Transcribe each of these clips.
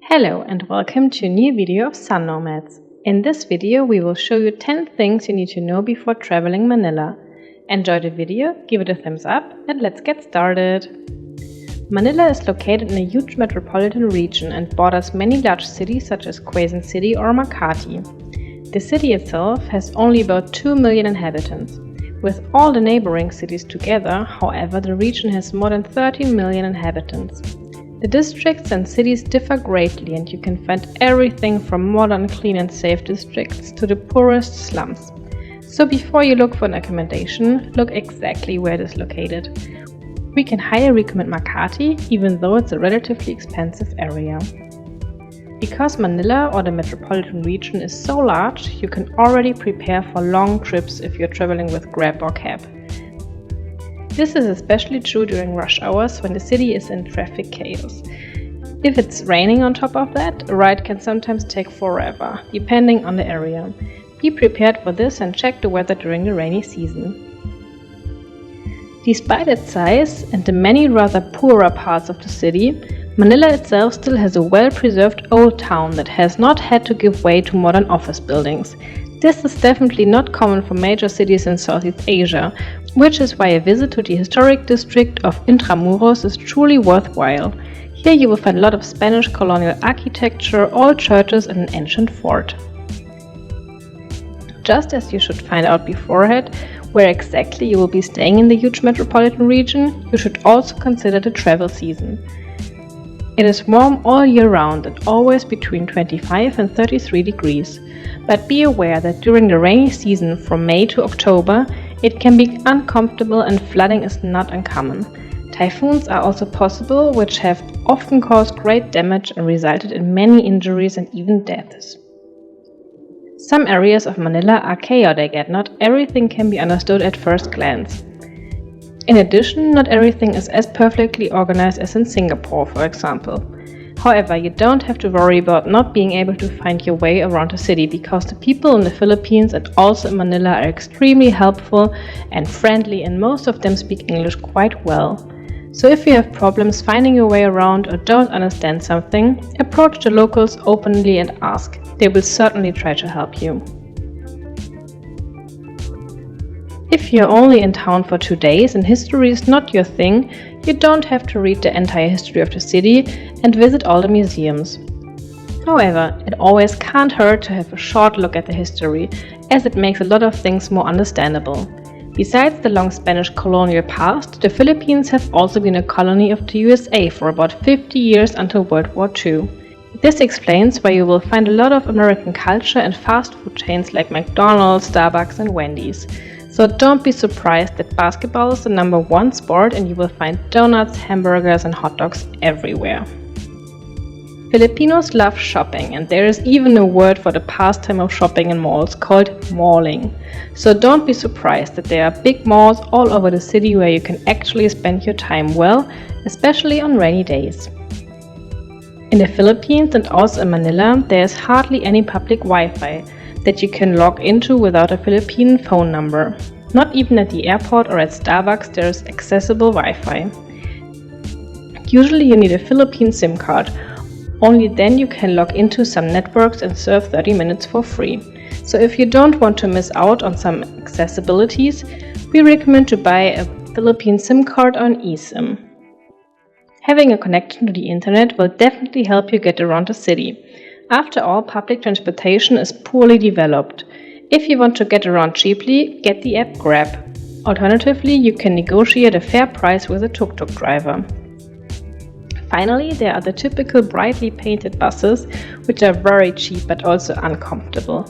Hello and welcome to a new video of Sun Nomads. In this video we will show you 10 things you need to know before traveling Manila. Enjoy the video, give it a thumbs up and let's get started. Manila is located in a huge metropolitan region and borders many large cities such as Quezon City or Makati. The city itself has only about 2 million inhabitants. With all the neighboring cities together, however, the region has more than 13 million inhabitants. The districts and cities differ greatly and you can find everything from modern, clean and safe districts to the poorest slums. So before you look for an accommodation, look exactly where it is located. We can highly recommend Makati, even though it's a relatively expensive area. Because Manila or the metropolitan region is so large, you can already prepare for long trips if you're traveling with Grab or cab. This is especially true during rush hours when the city is in traffic chaos. If it's raining on top of that, a ride can sometimes take forever, depending on the area. Be prepared for this and check the weather during the rainy season. Despite its size and the many rather poorer parts of the city, Manila itself still has a well-preserved old town that has not had to give way to modern office buildings. This is definitely not common for major cities in Southeast Asia, which is why a visit to the historic district of Intramuros is truly worthwhile. Here you will find a lot of Spanish colonial architecture, old churches and an ancient fort. Just as you should find out beforehand where exactly you will be staying in the huge metropolitan region, you should also consider the travel season. It is warm all year round and always between 25 and 33 degrees. But be aware that during the rainy season from May to October, it can be uncomfortable and flooding is not uncommon. Typhoons are also possible, which have often caused great damage and resulted in many injuries and even deaths. Some areas of Manila are chaotic and not everything can be understood at first glance. In addition, not everything is as perfectly organized as in Singapore, for example. However, you don't have to worry about not being able to find your way around the city because the people in the Philippines and also in Manila are extremely helpful and friendly and most of them speak English quite well. So if you have problems finding your way around or don't understand something, approach the locals openly and ask. They will certainly try to help you. If you're only in town for 2 days and history is not your thing, you don't have to read the entire history of the city and visit all the museums. However, it always can't hurt to have a short look at the history, as it makes a lot of things more understandable. Besides the long Spanish colonial past, the Philippines have also been a colony of the USA for about 50 years until World War II. This explains why you will find a lot of American culture and fast food chains like McDonald's, Starbucks and Wendy's. So don't be surprised that basketball is the #1 sport and you will find donuts, hamburgers and hot dogs everywhere. Filipinos love shopping and there is even a word for the pastime of shopping in malls called malling. So don't be surprised that there are big malls all over the city where you can actually spend your time well, especially on rainy days. In the Philippines and also in Manila, there is hardly any public Wi-Fi that you can log into without a Philippine phone number. Not even at the airport or at Starbucks there is accessible Wi-Fi. Usually you need a Philippine SIM card. Only then you can log into some networks and surf 30 minutes for free. So if you don't want to miss out on some accessibilities, we recommend to buy a Philippine SIM card on eSIM. Having a connection to the internet will definitely help you get around the city. After all, public transportation is poorly developed. If you want to get around cheaply, get the app Grab. Alternatively, you can negotiate a fair price with a TukTuk driver. Finally, there are the typical brightly painted buses, which are very cheap but also uncomfortable.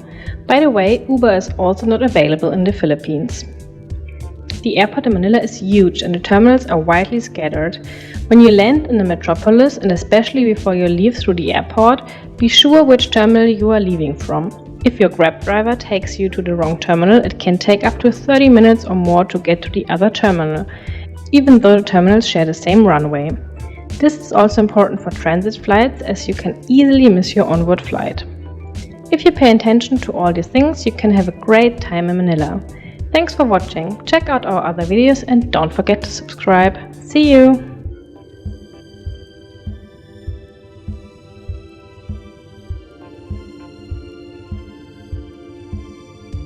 By the way, Uber is also not available in the Philippines. The airport in Manila is huge and the terminals are widely scattered. When you land in the metropolis and especially before you leave through the airport, be sure which terminal you are leaving from. If your Grab driver takes you to the wrong terminal, it can take up to 30 minutes or more to get to the other terminal, even though the terminals share the same runway. This is also important for transit flights as you can easily miss your onward flight. If you pay attention to all these things, you can have a great time in Manila. Thanks for watching, check out our other videos and don't forget to subscribe. See you!